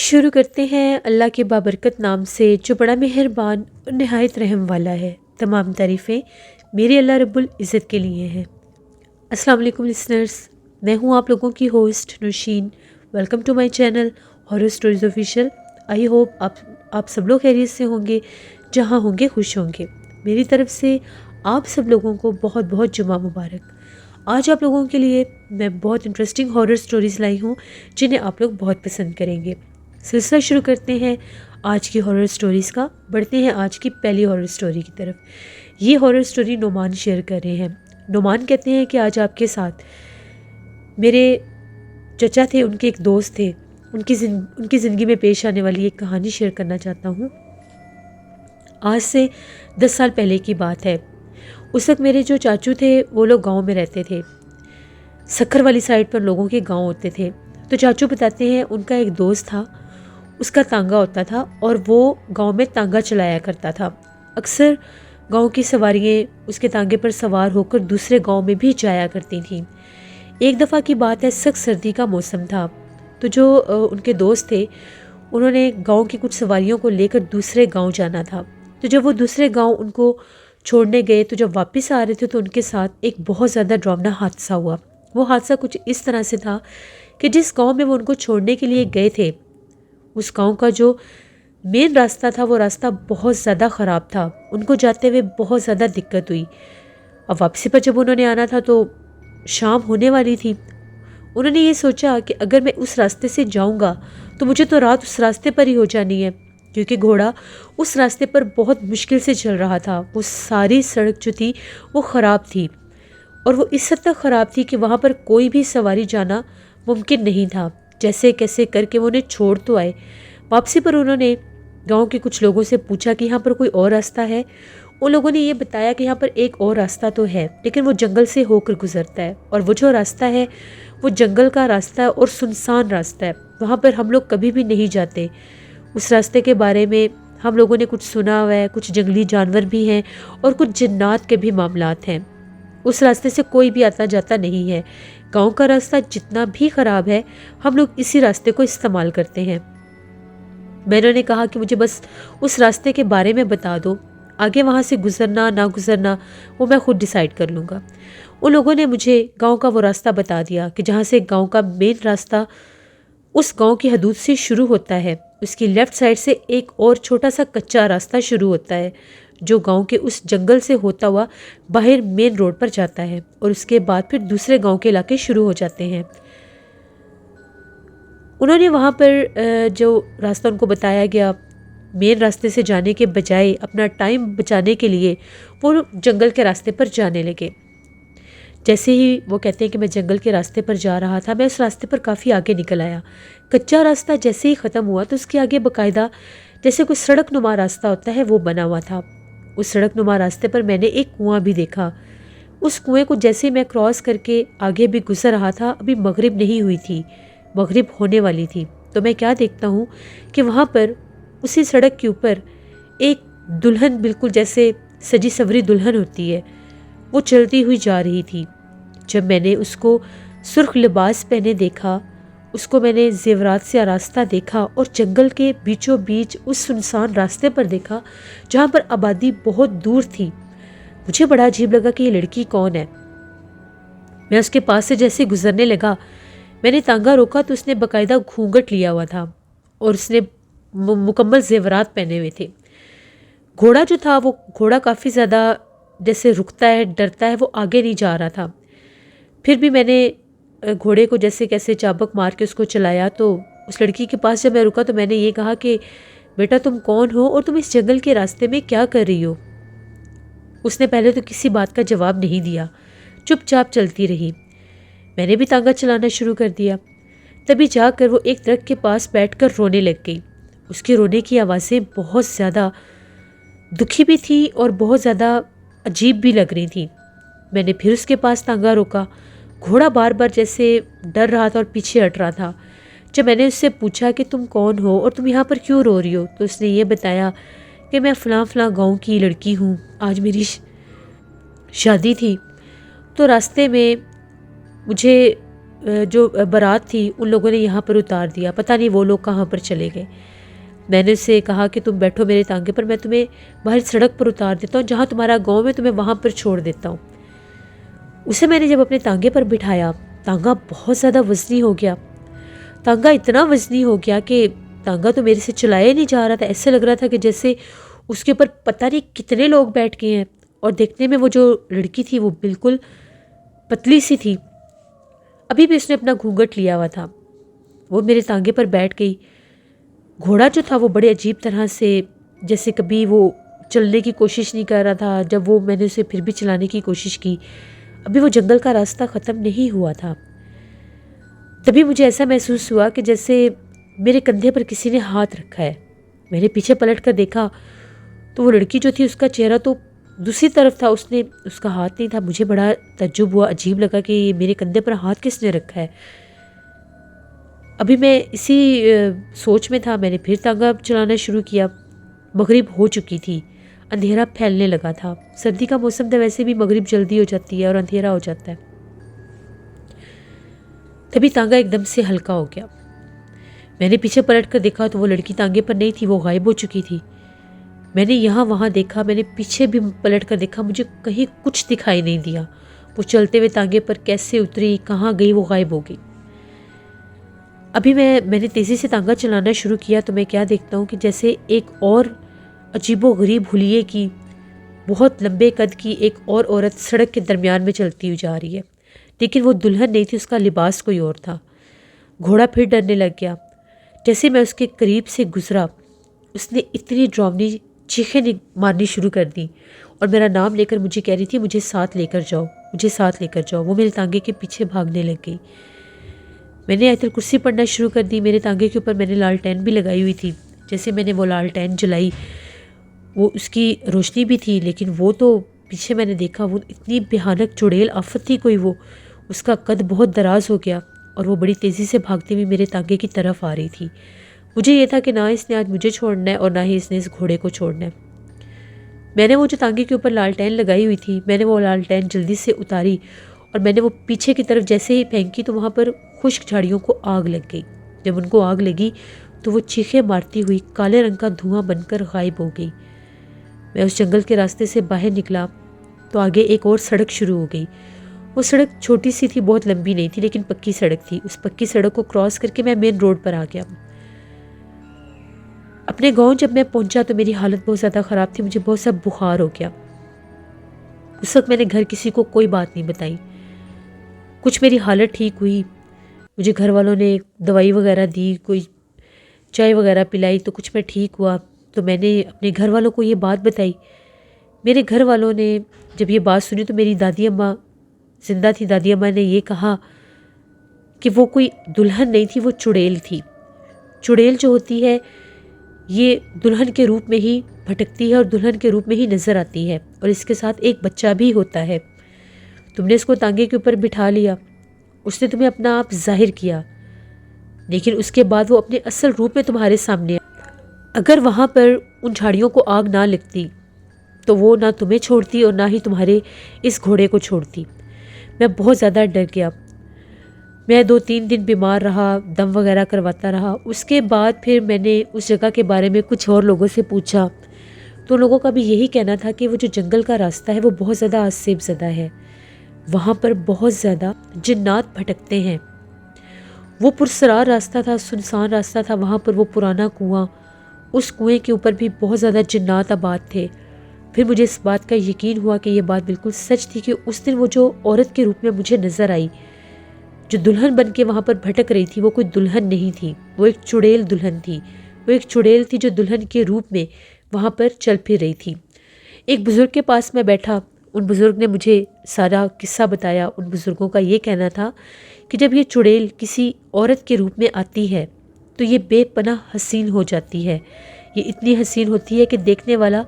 شروع کرتے ہیں اللہ کے بابرکت نام سے جو بڑا مہربان اور نہایت رحم والا ہے۔ تمام تعریفیں میرے اللہ رب العزت کے لیے ہیں۔ السلام علیکم لسنرز، میں ہوں آپ لوگوں کی host Nosheen. Welcome to my channel horror stories official. I hope آپ سب لوگ خیریت سے ہوں گے، جہاں ہوں گے خوش ہوں گے۔ میری طرف سے آپ سب لوگوں کو بہت بہت جمعہ مبارک۔ آج آپ لوگوں کے لیے میں بہت انٹرسٹنگ ہارر اسٹوریز لائی ہوں جنہیں آپ لوگ بہت پسند کریں گے۔ سلسلہ شروع کرتے ہیں آج کی ہارر اسٹوریز کا۔ بڑھتے ہیں آج کی پہلی ہارر اسٹوری کی طرف۔ یہ ہارر اسٹوری نعمان شیئر کر رہے ہیں۔ نعمان کہتے ہیں کہ آج آپ کے ساتھ میرے چچا تھے، ان کے ایک دوست تھے، ان کی زندگی میں پیش آنے والی ایک کہانی شیئر کرنا چاہتا ہوں۔ آج سے 10 سال پہلے کی بات ہے۔ اس وقت میرے جو چاچو تھے وہ لوگ گاؤں میں رہتے تھے۔ سکھر والی سائڈ پر لوگوں کے گاؤں ہوتے تھے۔ تو چاچو بتاتے ہیں ان کا ایک دوست تھا، اس کا تانگا ہوتا تھا اور وہ گاؤں میں تانگا چلایا کرتا تھا۔ اکثر گاؤں کی سواریاں اس کے تانگے پر سوار ہو کر دوسرے گاؤں میں بھی جایا کرتی تھیں۔ ایک دفعہ کی بات ہے، سخت سردی کا موسم تھا، تو جو ان کے دوست تھے انہوں نے گاؤں کی کچھ سواریوں کو لے کر دوسرے گاؤں جانا تھا۔ تو جب وہ دوسرے گاؤں ان کو چھوڑنے گئے تو جب واپس آ رہے تھے تو ان کے ساتھ ایک بہت زیادہ ڈراؤنا حادثہ ہوا۔ وہ حادثہ کچھ اس طرح سے تھا کہ جس گاؤں میں وہ ان کو چھوڑنے کے لیے گئے تھے، اس گاؤں کا جو مین راستہ تھا وہ راستہ بہت زیادہ خراب تھا۔ ان کو جاتے ہوئے بہت زیادہ دقت ہوئی۔ اب واپسی پر جب انہوں نے آنا تھا تو شام ہونے والی تھی۔ انہوں نے یہ سوچا کہ اگر میں اس راستے سے جاؤں گا تو مجھے تو رات اس راستے پر ہی ہو جانی ہے، کیونکہ گھوڑا اس راستے پر بہت مشکل سے چل رہا تھا۔ وہ ساری سڑک جو تھی وہ خراب تھی، اور وہ اس حد تک خراب تھی کہ وہاں پر کوئی بھی سواری جانا ممکن نہیں تھا۔ جیسے کیسے کر کے وہ انہیں چھوڑ تو آئے۔ واپسی پر انہوں نے گاؤں کے کچھ لوگوں سے پوچھا کہ یہاں پر کوئی اور راستہ ہے۔ ان لوگوں نے یہ بتایا کہ یہاں پر ایک اور راستہ تو ہے، لیکن وہ جنگل سے ہو کر گزرتا ہے، اور وہ جو راستہ ہے وہ جنگل کا راستہ ہے اور سنسان راستہ ہے۔ وہاں پر ہم لوگ کبھی بھی نہیں جاتے۔ اس راستے کے بارے میں ہم لوگوں نے کچھ سنا ہوا ہے، کچھ جنگلی جانور بھی ہیں اور کچھ جنات کے بھی معاملات ہیں۔ اس راستے سے کوئی بھی آتا جاتا نہیں ہے۔ گاؤں کا راستہ جتنا بھی خراب ہے، ہم لوگ اسی راستے کو استعمال کرتے ہیں۔ میں نے کہا کہ مجھے بس اس راستے کے بارے میں بتا دو، آگے وہاں سے گزرنا نہ گزرنا وہ میں خود ڈیسائیڈ کر لوں گا۔ ان لوگوں نے مجھے گاؤں کا وہ راستہ بتا دیا کہ جہاں سے گاؤں کا مین راستہ اس گاؤں کی حدود سے شروع ہوتا ہے، اس کی لیفٹ سائڈ سے ایک اور چھوٹا سا کچا راستہ شروع ہوتا ہے جو گاؤں کے اس جنگل سے ہوتا ہوا باہر مین روڈ پر جاتا ہے، اور اس کے بعد پھر دوسرے گاؤں کے علاقے شروع ہو جاتے ہیں۔ انہوں نے وہاں پر جو راستہ ان کو بتایا گیا، مین راستے سے جانے کے بجائے اپنا ٹائم بچانے کے لیے وہ جنگل کے راستے پر جانے لگے۔ جیسے ہی وہ کہتے ہیں کہ میں جنگل کے راستے پر جا رہا تھا، میں اس راستے پر کافی آگے نکل آیا۔ کچا راستہ جیسے ہی ختم ہوا تو اس کے آگے باقاعدہ جیسے کوئی سڑک نما راستہ ہوتا ہے وہ بنا ہوا تھا۔ اس سڑک نما راستے پر میں نے ایک کنواں بھی دیکھا۔ اس کنویں کو جیسے میں کراس کر کے آگے بھی گزر رہا تھا، ابھی مغرب نہیں ہوئی تھی، مغرب ہونے والی تھی، تو میں کیا دیکھتا ہوں کہ وہاں پر اسی سڑک کے اوپر ایک دلہن، بالکل جیسے سجی سوری دلہن ہوتی ہے، وہ چلتی ہوئی جا رہی تھی۔ جب میں نے اس کو سرخ لباس پہنے دیکھا، اس کو میں نے زیورات سے آراستہ دیکھا اور جنگل کے بیچوں بیچ اس سنسان راستے پر دیکھا جہاں پر آبادی بہت دور تھی، مجھے بڑا عجیب لگا کہ یہ لڑکی کون ہے۔ میں اس کے پاس سے جیسے گزرنے لگا، میں نے تانگا روکا تو اس نے باقاعدہ گھونگھٹ لیا ہوا تھا اور اس نے مکمل زیورات پہنے ہوئے تھے۔ گھوڑا جو تھا، وہ گھوڑا کافی زیادہ جیسے رکتا ہے، ڈرتا ہے، وہ آگے نہیں جا رہا تھا۔ پھر بھی میں نے گھوڑے کو جیسے کیسے چابک مار کے اس کو چلایا، تو اس لڑکی کے پاس جب میں رکا تو میں نے یہ کہا کہ بیٹا تم کون ہو اور تم اس جنگل کے راستے میں کیا کر رہی ہو؟ اس نے پہلے تو کسی بات کا جواب نہیں دیا، چپ چاپ چلتی رہی۔ میں نے بھی تانگا چلانا شروع کر دیا۔ تبھی جا کر وہ ایک درخت کے پاس بیٹھ کر رونے لگ گئی۔ اس کے رونے کی آوازیں بہت زیادہ دکھی بھی تھی اور بہت زیادہ عجیب بھی لگ رہی تھیں۔ میں نے پھر اس کے پاس تانگا روکا۔ گھوڑا بار بار جیسے ڈر رہا تھا اور پیچھے ہٹ رہا تھا۔ جب میں نے اس سے پوچھا کہ تم کون ہو اور تم یہاں پر کیوں رو رہی ہو، تو اس نے یہ بتایا کہ میں فلاں فلاں گاؤں کی لڑکی ہوں، آج میری شادی تھی، تو راستے میں مجھے جو بارات تھی ان لوگوں نے یہاں پر اتار دیا، پتہ نہیں وہ لوگ کہاں پر چلے گئے۔ میں نے اسے کہا کہ تم بیٹھو میرے تانگے پر، میں تمہیں باہر سڑک پر اتار دیتا ہوں، جہاں تمہارا گاؤں میں تمہیں وہاں پر چھوڑ دیتا ہوں۔ اسے میں نے جب اپنے تانگے پر بٹھایا، تانگا بہت زیادہ وزنی ہو گیا۔ تانگا اتنا وزنی ہو گیا کہ تانگا تو میرے سے چلایا ہی نہیں جا رہا تھا، ایسے لگ رہا تھا کہ جیسے اس کے اوپر پتہ نہیں کتنے لوگ بیٹھ گئے ہیں۔ اور دیکھنے میں وہ جو لڑکی تھی وہ بالکل پتلی سی تھی، ابھی بھی اس نے اپنا گھونگھٹ لیا ہوا تھا۔ وہ میرے تانگے پر بیٹھ گئی۔ گھوڑا جو تھا وہ بڑے عجیب طرح سے، جیسے کبھی وہ چلنے کی کوشش نہیں کر رہا تھا، جب وہ میں نے اسے پھر بھی چلانے کی کوشش کی، ابھی وہ جنگل کا راستہ ختم نہیں ہوا تھا۔ تبھی مجھے ایسا محسوس ہوا کہ جیسے میرے کندھے پر کسی نے ہاتھ رکھا ہے۔ میں نے پیچھے پلٹ کر دیکھا تو وہ لڑکی جو تھی اس کا چہرہ تو دوسری طرف تھا، اس کا ہاتھ نہیں تھا۔ مجھے بڑا تعجب ہوا، عجیب لگا کہ یہ میرے کندھے پر ہاتھ کس نے رکھا ہے۔ ابھی میں اسی سوچ میں تھا، میں نے پھر تانگا چلانا شروع کیا۔ مغرب ہو چکی تھی، اندھیرا پھیلنے لگا تھا۔ سردی کا موسم تھا، ویسے بھی مغرب جلدی ہو جاتی ہے اور اندھیرا ہو جاتا ہے۔ تبھی تانگا ایک دم سے ہلکا ہو گیا۔ میں نے پیچھے پلٹ کر دیکھا تو وہ لڑکی تانگے پر نہیں تھی، وہ غائب ہو چکی تھی۔ میں نے یہاں وہاں دیکھا، میں نے پیچھے بھی پلٹ کر دیکھا، مجھے کہیں کچھ دکھائی نہیں دیا۔ وہ چلتے ہوئے تانگے پر کیسے اتری، کہاں گئی، وہ غائب ہو گئی۔ ابھی میں نے تیزی سے تانگا چلانا شروع کیا تو میں کیا دیکھتا ہوں کہ جیسے ایک اور عجیب و غریب حلیے کی، بہت لمبے قد کی ایک اور عورت سڑک کے درمیان میں چلتی ہوئی جا رہی ہے، لیکن وہ دلہن نہیں تھی، اس کا لباس کوئی اور تھا۔ گھوڑا پھر ڈرنے لگ گیا۔ جیسے میں اس کے قریب سے گزرا، اس نے اتنی ڈراؤنی چیخیں مارنی شروع کر دی اور میرا نام لے کر مجھے کہہ رہی تھی مجھے ساتھ لے کر جاؤ، مجھے ساتھ لے کر جاؤ۔ وہ میرے تانگے کے پیچھے بھاگنے لگ گئی۔ میں نے آیت الکرسی پڑھنا شروع کر دی۔ میرے تانگے کے اوپر میں نے لالٹین بھی لگائی ہوئی تھی۔ جیسے میں نے وہ لالٹین جلائی، وہ اس کی روشنی بھی تھی، لیکن وہ تو پیچھے میں نے دیکھا وہ اتنی بھیانک چڑیل آفت تھی کوئی، وہ اس کا قد بہت دراز ہو گیا اور وہ بڑی تیزی سے بھاگتے ہوئے میرے تانگے کی طرف آ رہی تھی۔ مجھے یہ تھا کہ نہ اس نے آج مجھے چھوڑنا ہے اور نہ ہی اس نے اس گھوڑے کو چھوڑنا ہے۔ میں نے وہ جو تانگے کے اوپر لالٹین لگائی ہوئی تھی، میں نے وہ لالٹین جلدی سے اتاری اور میں نے وہ پیچھے کی طرف جیسے ہی پھینکی تو وہاں پر خشک جھاڑیوں کو آگ لگ گئی۔ جب ان کو آگ لگی تو وہ چیخیں مارتی ہوئی کالے رنگ کا دھواں بن کر غائب ہو گئی۔ میں اس جنگل کے راستے سے باہر نکلا تو آگے ایک اور سڑک شروع ہو گئی۔ وہ سڑک چھوٹی سی تھی، بہت لمبی نہیں تھی، لیکن پکی سڑک تھی۔ اس پکی سڑک کو کراس کر کے میں مین روڈ پر آ گیا۔ اپنے گاؤں جب میں پہنچا تو میری حالت بہت زیادہ خراب تھی، مجھے بہت سا بخار ہو گیا۔ اس وقت میں نے گھر کسی کو کوئی بات نہیں بتائی۔ کچھ میری حالت ٹھیک ہوئی، مجھے گھر والوں نے دوائی وغیرہ دی، کوئی چائے وغیرہ پلائی تو کچھ میں ٹھیک ہوا۔ تو میں نے اپنے گھر والوں کو یہ بات بتائی۔ میرے گھر والوں نے جب یہ بات سنی تو میری دادی اماں زندہ تھی، دادی اماں نے یہ کہا کہ وہ کوئی دلہن نہیں تھی، وہ چڑیل تھی۔ چڑیل جو ہوتی ہے یہ دلہن کے روپ میں ہی بھٹکتی ہے اور دلہن کے روپ میں ہی نظر آتی ہے، اور اس کے ساتھ ایک بچہ بھی ہوتا ہے۔ تم نے اس کو تانگے کے اوپر بٹھا لیا، اس نے تمہیں اپنا آپ ظاہر کیا، لیکن اس کے بعد وہ اپنے اصل روپ میں تمہارے سامنے اگر وہاں پر ان جھاڑیوں کو آگ نہ لگتی تو وہ نہ تمہیں چھوڑتی اور نہ ہی تمہارے اس گھوڑے کو چھوڑتی۔ میں بہت زیادہ ڈر گیا۔ میں 2-3 دن بیمار رہا، دم وغیرہ کرواتا رہا۔ اس کے بعد پھر میں نے اس جگہ کے بارے میں کچھ اور لوگوں سے پوچھا تو لوگوں کا بھی یہی کہنا تھا کہ وہ جو جنگل کا راستہ ہے وہ بہت زیادہ آسیب زدہ ہے، وہاں پر بہت زیادہ جنات بھٹکتے ہیں۔ وہ پرسرار راستہ تھا، سنسان راستہ تھا، وہاں پر وہ پرانا کنواں، اس کنویں کے اوپر بھی بہت زیادہ جنات آباد تھے۔ پھر مجھے اس بات کا یقین ہوا کہ یہ بات بالکل سچ تھی کہ اس دن وہ جو عورت کے روپ میں مجھے نظر آئی، جو دلہن بن کے وہاں پر بھٹک رہی تھی، وہ کوئی دلہن نہیں تھی، وہ ایک چڑیل دلہن تھی۔ وہ ایک چڑیل تھی جو دلہن کے روپ میں وہاں پر چل پھر رہی تھی۔ ایک بزرگ کے پاس میں بیٹھا، ان بزرگ نے مجھے سارا قصہ بتایا۔ ان بزرگوں کا یہ کہنا تھا کہ جب یہ چڑیل کسی عورت کے روپ میں آتی ہے تو یہ بے پناہ حسین ہو جاتی ہے۔ یہ اتنی حسین ہوتی ہے کہ دیکھنے والا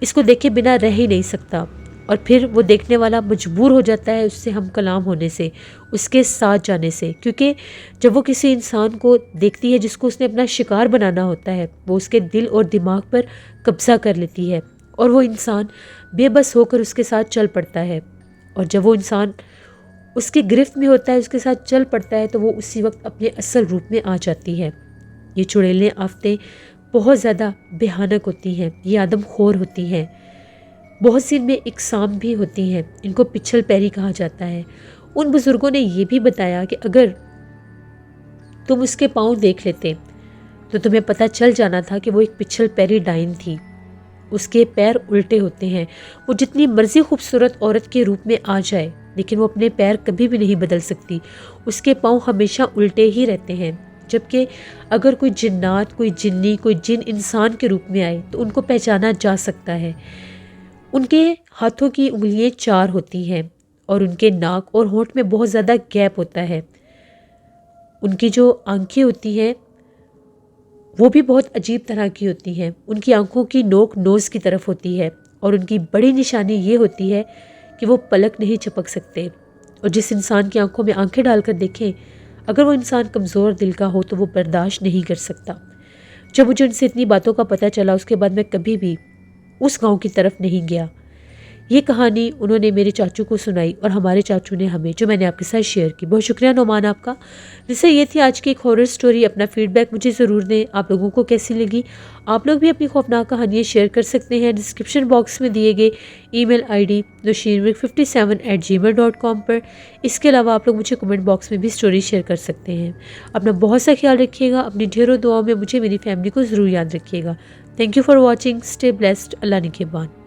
اس کو دیکھے بنا رہ ہی نہیں سکتا، اور پھر وہ دیکھنے والا مجبور ہو جاتا ہے اس سے ہم کلام ہونے سے، اس کے ساتھ جانے سے، کیونکہ جب وہ کسی انسان کو دیکھتی ہے جس کو اس نے اپنا شکار بنانا ہوتا ہے، وہ اس کے دل اور دماغ پر قبضہ کر لیتی ہے اور وہ انسان بے بس ہو کر اس کے ساتھ چل پڑتا ہے۔ اور جب وہ انسان اس کی گرفت میں ہوتا ہے، اس کے ساتھ چل پڑتا ہے تو وہ اسی وقت اپنے اصل روپ میں آ جاتی ہے۔ یہ چڑیلیں آفتیں بہت زیادہ بھیانک ہوتی ہیں، یہ آدم خور ہوتی ہیں، بہت سی ان میں اقسام بھی ہوتی ہیں، ان کو پچھل پیری کہا جاتا ہے۔ ان بزرگوں نے یہ بھی بتایا کہ اگر تم اس کے پاؤں دیکھ لیتے تو تمہیں پتہ چل جانا تھا کہ وہ ایک پچھل پیری ڈائن تھی۔ اس کے پیر الٹے ہوتے ہیں، وہ جتنی مرضی خوبصورت عورت کے روپ میں آ جائے لیکن وہ اپنے پیر کبھی بھی نہیں بدل سکتی، اس کے پاؤں ہمیشہ الٹے ہی رہتے ہیں۔ جبکہ اگر کوئی جنات، کوئی جنی، کوئی جن انسان کے روپ میں آئے تو ان کو پہچانا جا سکتا ہے۔ ان کے ہاتھوں کی انگلیاں 4 ہوتی ہیں اور ان کے ناک اور ہونٹ میں بہت زیادہ گیپ ہوتا ہے۔ ان کی جو آنکھیں ہوتی ہیں وہ بھی بہت عجیب طرح کی ہوتی ہیں، ان کی آنکھوں کی نوک نوز کی طرف ہوتی ہے اور ان کی بڑی نشانی یہ ہوتی ہے کہ وہ پلک نہیں جھپک سکتے، اور جس انسان کی آنکھوں میں آنکھیں ڈال کر دیکھیں اگر وہ انسان کمزور دل کا ہو تو وہ برداشت نہیں کر سکتا۔ جب مجھے ان سے اتنی باتوں کا پتہ چلا اس کے بعد میں کبھی بھی اس گاؤں کی طرف نہیں گیا۔ یہ کہانی انہوں نے میرے چاچو کو سنائی اور ہمارے چاچو نے ہمیں، جو میں نے آپ کے ساتھ شیئر کی۔ بہت شکریہ نعمان آپ کا۔ جس سے یہ تھی آج کی ایک ہارر سٹوری۔ اپنا فیڈ بیک مجھے ضرور دیں، آپ لوگوں کو کیسی لگی۔ آپ لوگ بھی اپنی خوفناک کہانیاں شیئر کر سکتے ہیں ڈسکرپشن باکس میں دیے گئے ای میل آئی ڈی nusheermik57@gmail.com پر۔ اس کے علاوہ آپ لوگ مجھے کمنٹ باکس میں بھی سٹوری شیئر کر سکتے ہیں۔ اپنا بہت سا خیال رکھیے گا، اپنی ڈھیروں دعاؤں میں مجھے، میری فیملی کو ضرور یاد رکھیے گا۔ Thank you for watching, stay blessed, اللہ نگہبان۔